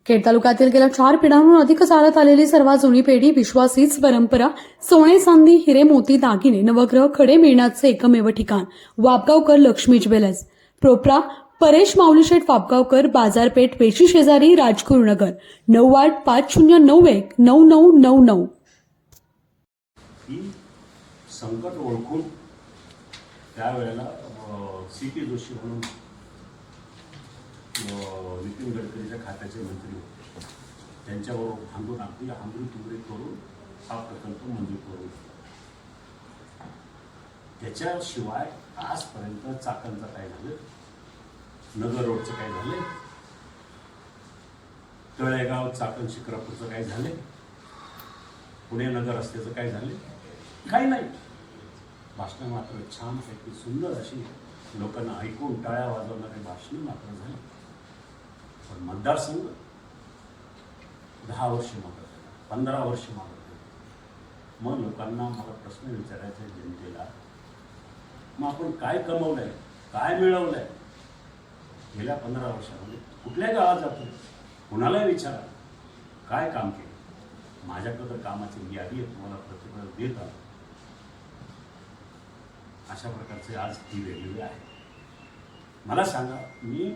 खेड तालुक्यातील गेल्या 4 पिढ्यांहून अधिक चालत आलेली सर्वात जुनी पेढी, विश्वास हीच परंपरा, सोने चांदी हिरे मोती दागिने नवग्रह खडे मिळण्याचे एकमेव ठिकाण वापगावकर लक्ष्मी ज्वेलर्स, प्रोप्रा परेश माऊलीशेठ वापगावकर, बाजारपेठ पेशी शेजारी, राजगुरुनगर, 9850919999. ही संकट ओळखून त्यावेळेला सी.पी. जोशी म्हणून नितीन गडकरीच्या खात्याचे मंत्री होते. त्यांच्याबरोबर भांडून आपली हांबरी तुबरी करून हा प्रकल्प मंजूर करून त्याच्याशिवाय आजपर्यंत चाकणचं काय झालं, नगर रोडचं काय झालं, तळेगाव चाकण शिक्रापूरचं काय झाले, पुणे नगर रस्त्याचं काय झाले, काही नाही. भाषणं मात्र छानपैकी सुंदर अशी लोकांना ऐकून टाळ्या वाजवणारे भाषणं मात्र झाली. पण मतदारसंघ 10 वर्ष मागत, 15 वर्ष मागत. मग लोकांना मला प्रश्न विचारायचा आहे जनतेला, मग आपण काय कमवलंय, काय मिळवलंय गेल्या 15 वर्षामध्ये? कुठल्या गावात जातो, कुणालाही विचारा काय काम केलं. माझ्याकडं कामाची यादी आहे, तुम्हाला प्रतिक्रिया देत आलो. अशा प्रकारचे आज ही रेल्वे आहे. मला सांगा, मी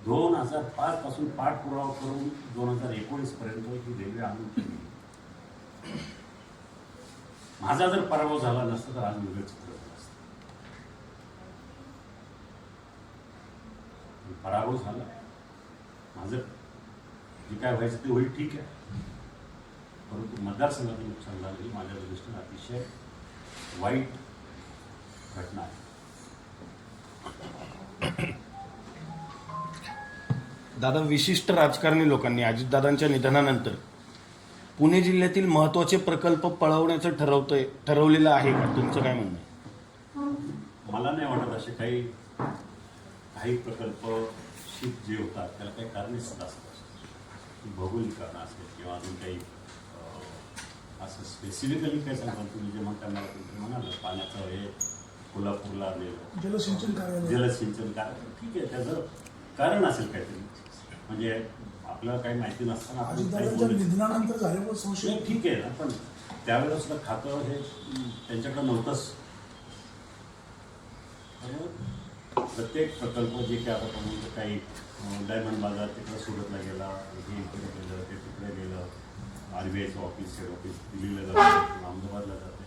2005 पासून पाठपुरावा करून 2019 पर्यंत ही रेल्वे आणून केली. माझा जर पराभव झाला नसता तर आज वेगळं चित्र झालं असतं. पराभव झाला, माझं जे काय व्हायचं ते होईल, ठीक आहे. परंतु मतदारसंघाचं नुकसान झालं ही माझ्या दृष्टीने अतिशय वाईट घटना आहे. दादा, विशिष्ट राजकारणी लोकांनी अजितदादांच्या निधनानंतर पुणे जिल्ह्यातील महत्त्वाचे प्रकल्प पळवण्याचं ठरवलेलं आहे का? तुमचं काय म्हणणं आहे? मला नाही वाटत असे काही प्रकल्प शीत जे होतात त्याला काही कारणे सुद्धा असतात. भौगोलिक कारण असेल किंवा अजून काही असं स्पेसिफिकली काय सांगतात तुम्ही जे म्हणता, मला तुम्ही म्हणाल पाण्याचं हे कोल्हापूरला आलेलं जलसिंचन कारण, ठीक आहे, त्याचं कारण असेल काहीतरी. म्हणजे आपल्याला काही माहिती नसताना निधनानंतर झाल्यावर संशय, ठीक आहे ना, पण त्यावेळेला सुद्धा खातं हे त्यांच्याकडे नव्हतंच. प्रत्येक प्रकल्प जे काय आता म्हणजे काही डायमंड बाजार तिकडे सुरतला गेला, हे इकडे गेलं, ते तिकडे गेलं, RBIचं ऑफिस, हेड ऑफिस दिल्लीला जातं, अहमदाबादला जाते.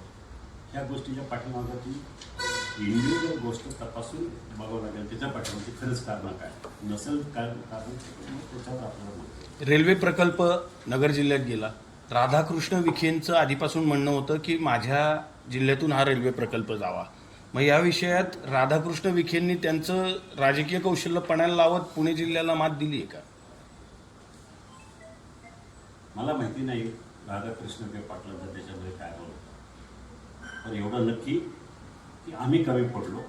ह्या गोष्टीच्या पाठीमागं ती इंडिव्हिज्युअल गोष्ट तपासून बघावं लागेल, त्याच्या पाठीमागची खरंच कारण काय नसेल, कारण त्याच्यावर आपल्याला रेल्वे प्रकल्प नगर जिल्ह्यात गेला. राधाकृष्ण विखेंचं आधीपासून म्हणणं होतं की माझ्या जिल्ह्यातून हा रेल्वे प्रकल्प जावा. मग या विषयात राधाकृष्ण विखेंनी त्यांचं राजकीय कौशल्य पणाला लावत पुणे जिल्ह्याला मात दिली आहे का? मला माहिती नाही राधाकृष्ण पाटलांचं त्याच्यामध्ये काय बोलतो, पण एवढं नक्की की आम्ही कमी पडलो,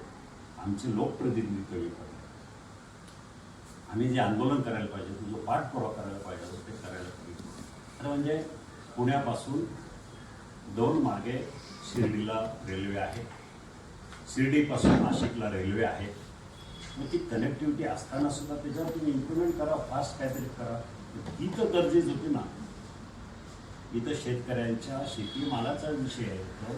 आमचे लोकप्रतिनिधी कमी पडले. आम्ही जे आंदोलन करायला पाहिजे, जो पाठपुरावा करायला पाहिजे ते करायला पाहिजे. तर म्हणजे पुण्यापासून 2 मार्गे शिर्डीला रेल्वे आहे, शिर्डीपासून नाशिकला रेल्वे आहे. मग ती कनेक्टिव्हिटी असताना सुद्धा त्याच्यावर तुम्ही इम्प्रुव्हमेंट करा, फास्ट काहीतरी करा. ही तर गरजेच होती ना. इथं शेतकऱ्यांच्या शेतीमालाचा विषय आहे. तर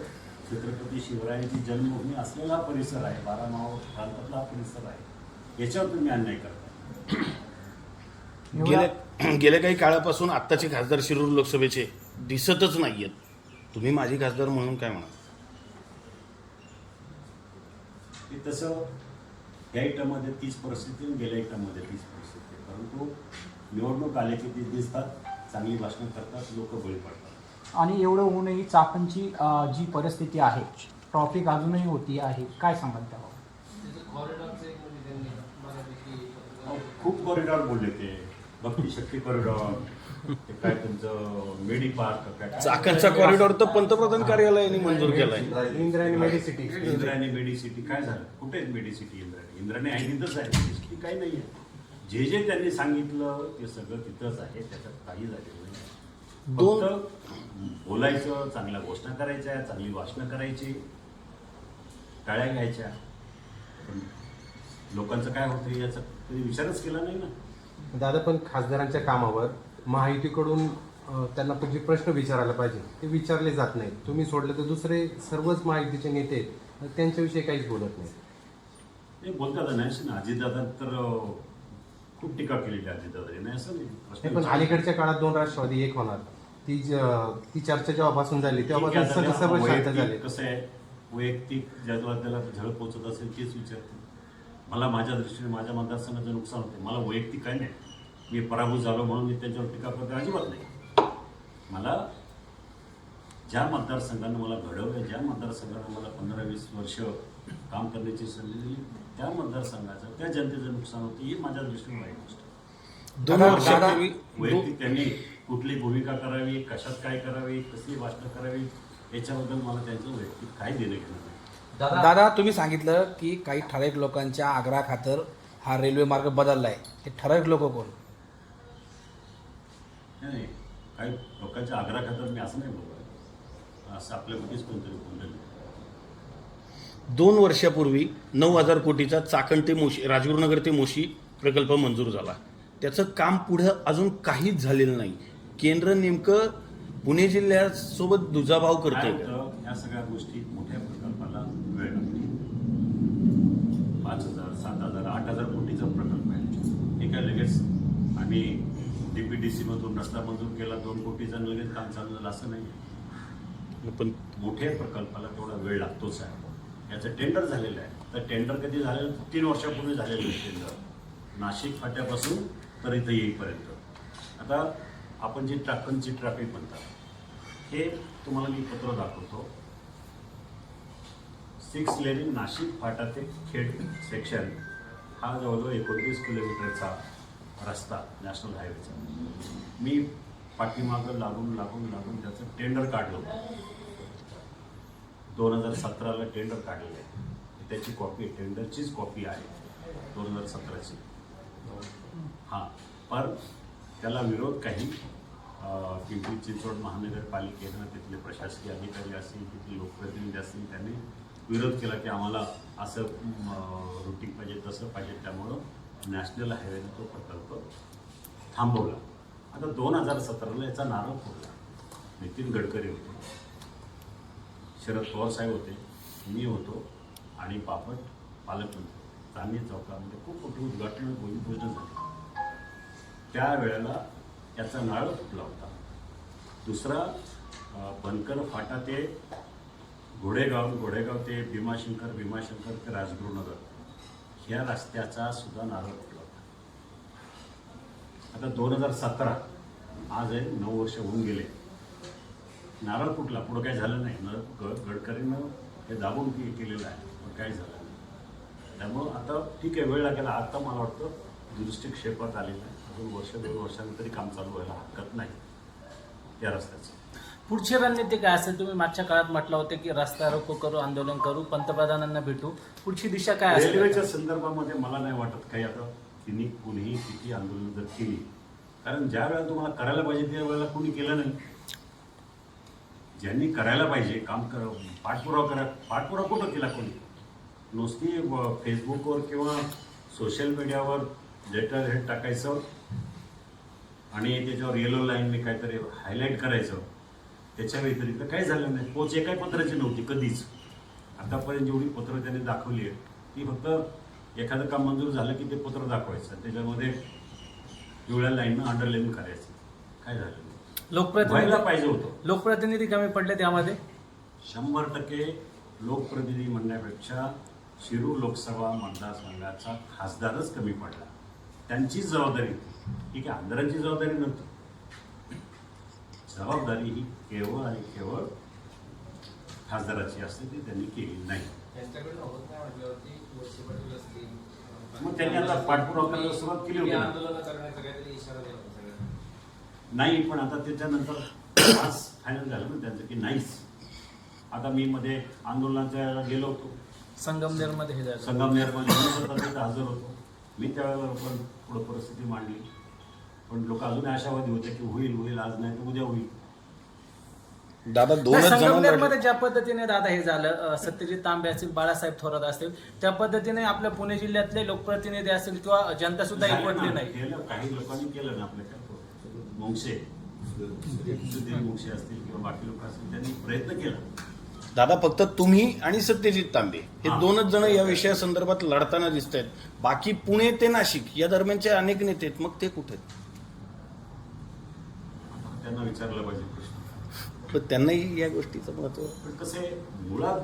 छत्रपती शिवरायांची जन्मभूमी असलेला परिसर आहे, 12 मावळ प्रांतातला हा परिसर आहे. याच्यावर तुम्ही अन्याय करता. गेल्या काही काळापासून आत्ताचे खासदार शिरूर लोकसभेचे दिसतच नाहीयेत. तुम्ही माजी खासदार म्हणून काय म्हणाल? तसं या इटमध्ये तीच परिस्थिती, गेल्या इटमध्ये तीच परिस्थिती. परंतु निवडणूक आले की ते दिसतात, चांगली भाषणं करतात, लोक बळी पडतात. आणि एवढं होऊनही चाकणची जी परिस्थिती आहे, ट्रॉफिक अजूनही होती आहे, काय सांगाल त्यावर? खूप कॉरिडॉर बोलले ते, भक्तिशक्ती कॉरिडॉर, ते काय तुमचं मेडी पार्क, काय चाकणचा कॉरिडॉर तर पंतप्रधान कार्यालयाने मंजूर केलाय. इंद्रायणी मेडिसिटी, इंद्रायणी मेडिसिटी काय झालं? कुठे आहे मेडिसिटी? इंद्रायणी आहे, तिथंच आहे. मेडिसिटी काही नाही आहे. जे त्यांनी सांगितलं ते सगळं तिथंच आहे, त्याच्यात काही झालेलं नाही. फक्त बोलायचं, चांगल्या घोषणा करायच्या, चांगली भाषणं करायची, टाळ्या घ्यायच्या. पण लोकांचं काय होतं याचा कधी विचारच केला नाही ना. दादा, पण खासदारांच्या कामावर महायुतीकडून त्यांना जे प्रश्न विचारायला पाहिजे ते विचारले जात नाही. तुम्ही सोडलं तर दुसरे सर्वच महायुतीचे नेते आहेत, त्यांच्याविषयी काहीच बोलत नाही. हे बोलतात नाही ना, अजितदादा तर खूप टीका केलेली आहे अजितदादा, नाही असं नाही. नाही, पण अलीकडच्या काळात 2 राष्ट्रवादी एक होणार ती चर्चा जेव्हापासून झाली तेव्हापासून सर्व शांत झाले. कसं आहे, वैयक्तिक ज्याला त्याला झळ पोचत असेल तेच विचारतो. मला माझ्या दृष्टीने माझ्या मतदारसंघाचं नुकसान होते, मला वैयक्तिक काय नाही. मी पराभूत झालो म्हणून मी त्यांच्यावर टीका करतो अजिबात नाही. मला ज्या मतदारसंघानं मला घडवलं, ज्या मतदारसंघानं मला 15-20 वर्ष काम करण्याची संधी दिली, त्या मतदारसंघाचं त्या जनतेचं नुकसान होतं, ही माझ्या दृष्टीने वाईट गोष्ट आहे. 2 वर्षापूर्वी वैयक्तिक त्यांनी कुठली भूमिका करावी, कशात काय करावी, कसली भाषणं करावी, याच्याबद्दल मला त्यांचं वैयक्तिक काय देणं घेणं नाही. दादा, तुम्ही सांगितलं की काही ठराविक लोकांच्या आग्रहाखातर हा रेल्वे मार्ग बदललाय. ते ठराविक लोक कोण? नाही, काही लोकांच्या आग्रहाखातर मी असं नाही बोलतो, असं आपल्यामध्येच कोणतरी बोललेलं. 2 वर्षापूर्वी 9,000 कोटीचा चाकण ते मोशी, राजगुरुनगर ते मोशी प्रकल्प मंजूर झाला. त्याचं काम पुढं अजून काहीच झालेलं नाही. केंद्र नेमकं पुणे जिल्ह्यासोबत दुजाभाव काय करतंय. होतं, या सगळ्या गोष्टी मोठ्या प्रकल्पाला वेळ लागतो. 5,000, 7,000, 8,000 कोटीचा प्रकल्प आहे. हे काय लगेच आम्ही DPDC मधून रस्ता मंजूर केला 2 कोटीचा लगेच काम चालू झालं असं नाही. पण मोठ्या प्रकल्पाला तेवढा वेळ लागतोच आहे. याचं टेंडर झालेलं आहे. तर टेंडर कधी झालेलं? 3 वर्षापूर्वी झालेलं आहे टेंडर, नाशिक फाट्यापासून तर इथं येईपर्यंत. आता आपण जी चाकणची ट्रॅफिक म्हणतात, हे तुम्हाला मी पत्र दाखवतो. 6 लेन नाशिक फाटा ते खेड सेक्शन हा जवळजवळ 29 किलोमीटरचा रस्ता नॅशनल हायवेचा. मी पाठीमागं लागून त्याचं टेंडर काढलं होतं. 2017ला टेंडर काढलेलं आहे. त्याची कॉपी, टेंडरचीच कॉपी आहे 2017ची. हां, पण त्याला विरोध काही पिंपरी चिंचवड महानगरपालिकेनं, तिथले प्रशासकीय अधिकारी असतील, तिथले लोकप्रतिनिधी असतील, त्यांनी विरोध केला की आम्हाला असं रुटीन पाहिजे, तसं पाहिजे. त्यामुळं नॅशनल हायवेनं तो प्रकल्प थांबवला. आता 2017ला याचा नारळ फोडला. नितीन गडकरी होते, शरद पवार साहेब होते, मी होतो आणि बापट पालकमंत्री. चांदणी चौकामध्ये खूप मोठी उद्घाटन भूमिपूजन झाले. त्यावेळेला याचा नारळ फुटला होता. दुसरा बनकर फाटा ते घोडेगाव ते भीमाशंकर ते राजगुरुनगर ह्या रस्त्याचा सुद्धा नारळ फुटला होता. आता 2017 आज आहे, 9 वर्ष होऊन गेले. नारळ फुटला, पुढं काही झालं नाही. गडकरीनं हे दाबून केलेलं आहे, पण काही झालं नाही. त्यामुळं आता ठीक आहे, वेळ लागेल. आता मला वाटतं दुरुस्तीक्षेपात आलेलं आहे. अजून 1-2 वर्षानंतरी काम चालू व्हायला हरकत नाही या रस्त्याचं. पुढची रणनीती काय असेल? तुम्ही मागच्या काळात म्हटलं होतं की रस्ता रोको करू, आंदोलन करू, पंतप्रधानांना भेटू. पुढची दिशा काय असेल? रेल्वेच्या संदर्भामध्ये मला नाही वाटत काही आता कुणीही किती आंदोलन जर केली, कारण ज्या वेळेला तुम्हाला करायला पाहिजे त्या वेळेला कुणी केलं नाही. ज्यांनी करायला पाहिजे काम पाठपुरावा कुठं केला कोणी? नुसती फेसबुकवर किंवा सोशल मीडियावर लेटर हेड टाकायचं आणि त्याच्यावर येलो लाईनने काहीतरी हायलाईट करायचं. त्याच्या व्यतिरिक्त काही झालं नाही. पोच एकाही पत्राची नव्हती कधीच. आतापर्यंत जेवढी पत्र त्यांनी दाखवली आहे ती फक्त एखादं काम मंजूर झालं की ते पत्र दाखवायचं, त्याच्यामध्ये पिवळ्या लाईननं अंडरलाईन करायचं. काय झालं नाही. व्हायला पाहिजे होतं. लोकप्रतिनिधी कमी पडले त्यामध्ये. 100% लोकप्रतिनिधी म्हणण्यापेक्षा शिरूर लोकसभा मतदारसंघाचा खासदारच कमी पडला. त्यांचीच जबाबदारी होती. ठीक आहे, आमदारांची जबाबदारी नव्हती. जबाबदारी ही केवळ आणि केवळ खासदाराची असते, ती त्यांनी केली नाही. मग त्यांनी आता पाठपुरावा करायला सुरुवात केली होती नाही, पण आता त्याच्यानंतर आज फायनल झालं ना त्यांचं की नाहीच. आता मी मध्ये आंदोलनाच्या गेलो होतो संगमनेरमध्ये हे झालं. संगमनेरमध्ये हजर होतो मी. त्यावेळेला पण पुढं परिस्थिती मांडली, पण लोक अजून आशावादी होते की होईल, आज नाही तर उद्या होईल. दादा दोनच जण संगमनेरमध्ये ज्या पद्धतीने दादा हे झालं, सत्यजित तांबे असतील, बाळासाहेब थोरात असतील, त्या पद्धतीने आपल्या पुणे जिल्ह्यातले लोकप्रतिनिधी असतील किंवा जनता सुद्धा एकवटली नाही. केलं, काही लोकांनी केलं ना आपल्या मुंगशे सुधीर मुंगशे असतील किंवा बाकी लोक असतील, त्यांनी प्रयत्न केला. दादा फक्त तुम्ही आणि सत्यजित तांबे हे हा. दोनच जण या विषयासंदर्भात लढताना दिसत आहेत. बाकी पुणे ते नाशिक या दरम्यानचे अनेक नेते आहेत, मग ते कुठे आहेत? त्यांना विचारलं पाहिजे प्रश्न. पण त्यांनाही या गोष्टीचं महत्व आहे. पण कसं आहे, मुळात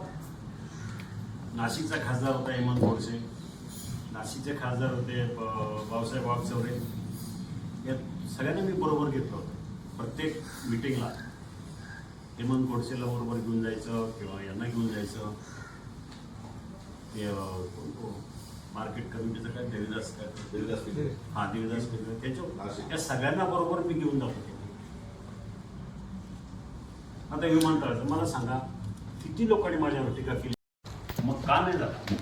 नाशिकचा खासदार होता हेमंत गोडसे, नाशिकचे खासदार होते भाऊसाहेब वागचौरे, या सगळ्यांना मी बरोबर घेतलं होतं. प्रत्येक मिटिंगला हेमंत गोडसेला बरोबर घेऊन जायचं किंवा यांना घेऊन जायचं. ते मार्केट कमिटीचं काय देवीदास देवीदास त्यांच्या या सगळ्यांना बरोबर मी घेऊन जात होतो. आता विमानतळाचं मला सांगा, किती लोकांनी माझ्यावर टीका केली, मग का नाही झाला?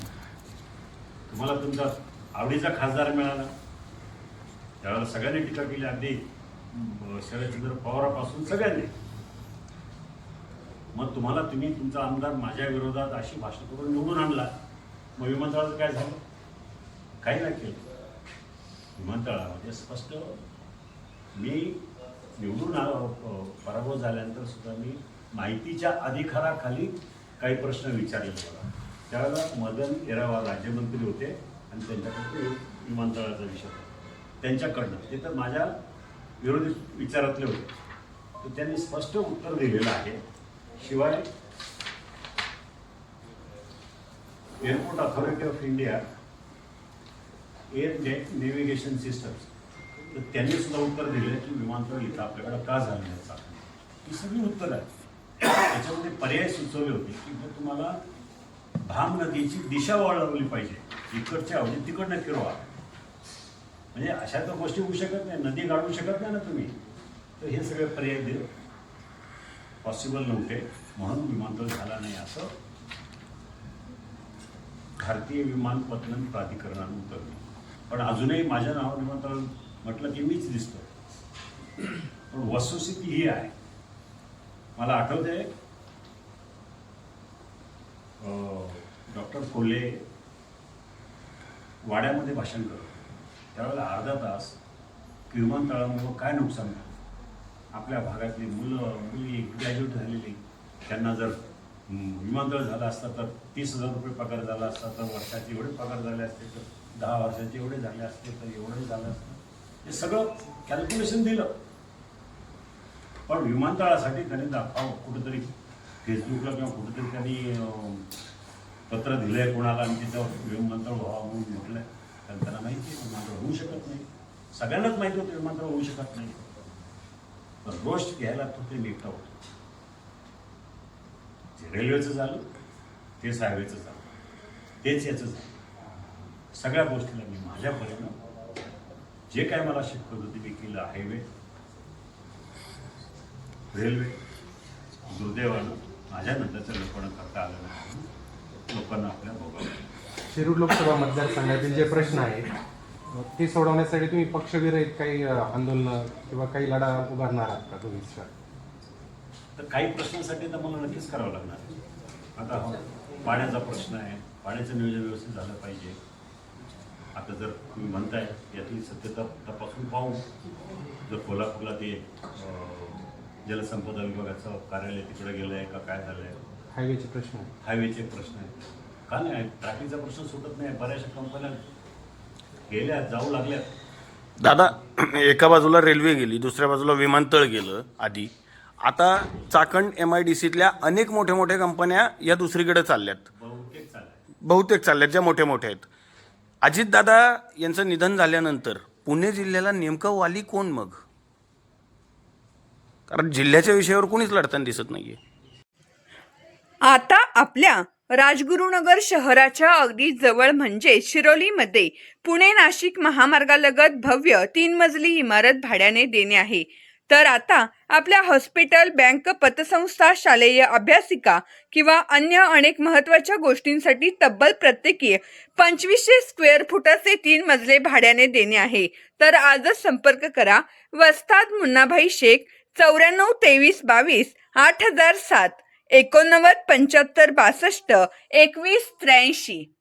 तुम्हाला तुमचा आवडीचा खासदार मिळाला, त्यावेळेला सगळ्यांनी टीका केली, अगदी शरदचंद्र पवारापासून सगळ्यांनी. मग तुम्ही तुमचा आमदार माझ्या विरोधात अशी भाषा करून निवडून आणला, मग विमानतळाचं काय झालं? काही नाही केलं. विमानतळामध्ये स्पष्ट मी निवडून पराभव झाल्यानंतर सुद्धा मी माहितीच्या अधिकाराखाली काही प्रश्न विचारले मला. त्यावेळेला मदन येरावार राज्यमंत्री होते आणि त्यांच्याकडे विमानतळाचा विषय होता. त्यांच्याकडनं ते तर माझ्या विरोधी विचारातले होते, तर त्यांनी स्पष्ट उत्तर दिलेलं आहे. शिवाय airport authority of India air navigation systems, तर त्यांनी सुद्धा उत्तर दिले की विमानतळ इथं आपल्याकडे का झालं नाही. ही सगळी उत्तर आहे. त्याच्यामध्ये पर्याय सुचवले होते की जर तुम्हाला भाम नदीची दिशा वळवली पाहिजे, इकडच्या ऐवजी तिकडनं फिरवा. म्हणजे अशा तर गोष्टी होऊ शकत नाही, नदी गाळू शकत नाही ना तुम्ही. तर हे सगळे पर्याय दिले, पॉसिबल नव्हते, म्हणून विमानतळ झाला नाही असं भारतीय विमानपत्तन प्राधिकरणानं उत्तर दिलं. पण अजूनही माझ्या नावावर विमानतळ म्हटलं की मीच दिसतो. पण वस्तुस्थिती ही आहे. मला आठवते डॉक्टर कोल्हे वाड्यामध्ये भाषण करत, त्यावेळेला अर्धा तास विमानतळामुळं काय नुकसान झालं. आपल्या भागातली मुली ग्रॅज्युएट झालेली, त्यांना जर विमानतळ झालं असतं तर 30,000 रुपये पगार झाला असता, तर वर्षाचे एवढे पगार झाले असते, तर 10 वर्षाचे एवढे झाले असते, तर एवढे झालं असतं. हे सगळं कॅल्क्युलेशन दिलं. पण विमानतळासाठी त्यांनी दाखवा कुठेतरी फेसबुकला किंवा कुठेतरी त्यांनी पत्र दिलं आहे कोणाला आणि तिथं विमानतळ व्हावं म्हणून म्हटलं आहे. कारण त्यांना माहिती आहे विमानतळ होऊ शकत नाही. सगळ्यांनाच माहिती होतं विमानतळ होऊ शकत नाही. पण रोस्ट घ्यायला तो ते लेखा होतो. जे रेल्वेचं झालं, तेच हायवेचं झालं, तेच याचं झालं. सगळ्या गोष्टीला मी माझ्यापर्यंत जे काय मला शक्य होतं ते मी केलं. हायवे, रेल्वे, दुर्दैवानं माझ्यानंतरच्या लोकांना करता आलं नाही. लोकांना आपल्या भोगावं. शिरूर लोकसभा मतदारसंघातील जे प्रश्न आहेत ते सोडवण्यासाठी तुम्ही पक्षविरहित काही आंदोलन किंवा काही लढा उभारणार आहात का तुम्ही? तर काही प्रश्नांसाठी तर मला नक्कीच करावं लागणार. आता पाण्याचा प्रश्न आहे, पाण्याचं नियोजन व्यवस्थित झालं पाहिजे. आता जर तुम्ही म्हणताय यातली सत्यता तपासून पाहू. जर कोल्हापूरला ते जलसंपदा विभागाचं कार्यालय तिकडे गेलं आहे का काय झालं आहे, हायवेचे प्रश्न आहेत. हायवेचे प्रश्न आहेत का नाही, ट्रॅफिकचा प्रश्न सुटत नाही. बऱ्याचशा कंपन्या गेल्या, जाऊ लागल्या. दादा एका बाजूला रेल्वे गेली, दुसऱ्या बाजूला विमानतळ गेलं आधी. आता चाकण MIDCतल्या अनेक मोठ्या मोठ्या कंपन्या या दुसरीकडे चालल्यात, बहुतेक चालल्यात ज्या मोठ्या मोठ्या आहेत. अजितदादा यांचं निधन झाल्यानंतर पुणे जिल्ह्याला नेमकं वाली कोण मग? कारण जिल्ह्याच्या विषयावर कोणीच लढताना दिसत नाहीये. आता आपल्या राजगुरुनगर शहराच्या अगदी जवळ म्हणजे शिरोलीमध्ये पुणे नाशिक महामार्गालगत भव्य 3 मजली इमारत भाड्याने देणे आहे. तर आता आपल्या हॉस्पिटल, बँक, पतसंस्था, शालेय अभ्यासिका किंवा अन्य अनेक महत्त्वाच्या गोष्टींसाठी तब्बल प्रत्येकी 2500 स्क्वेअर फुटाचे 3 मजले भाड्याने देणे आहे. तर आजच संपर्क करा वस्ताद मुन्नाभाई शेख, 942322 8007 89 75 62 21 83.